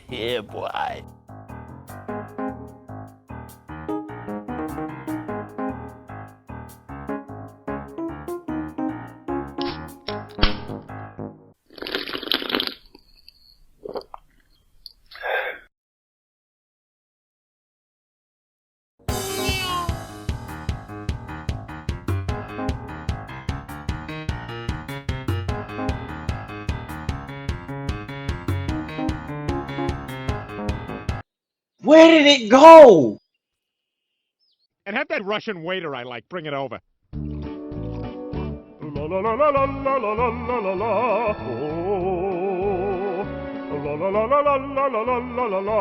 Yeah, boy. Where did it go? And have that Russian waiter I like bring it over. La la la la la la la la la la. Oh. La la la la la la la la la la.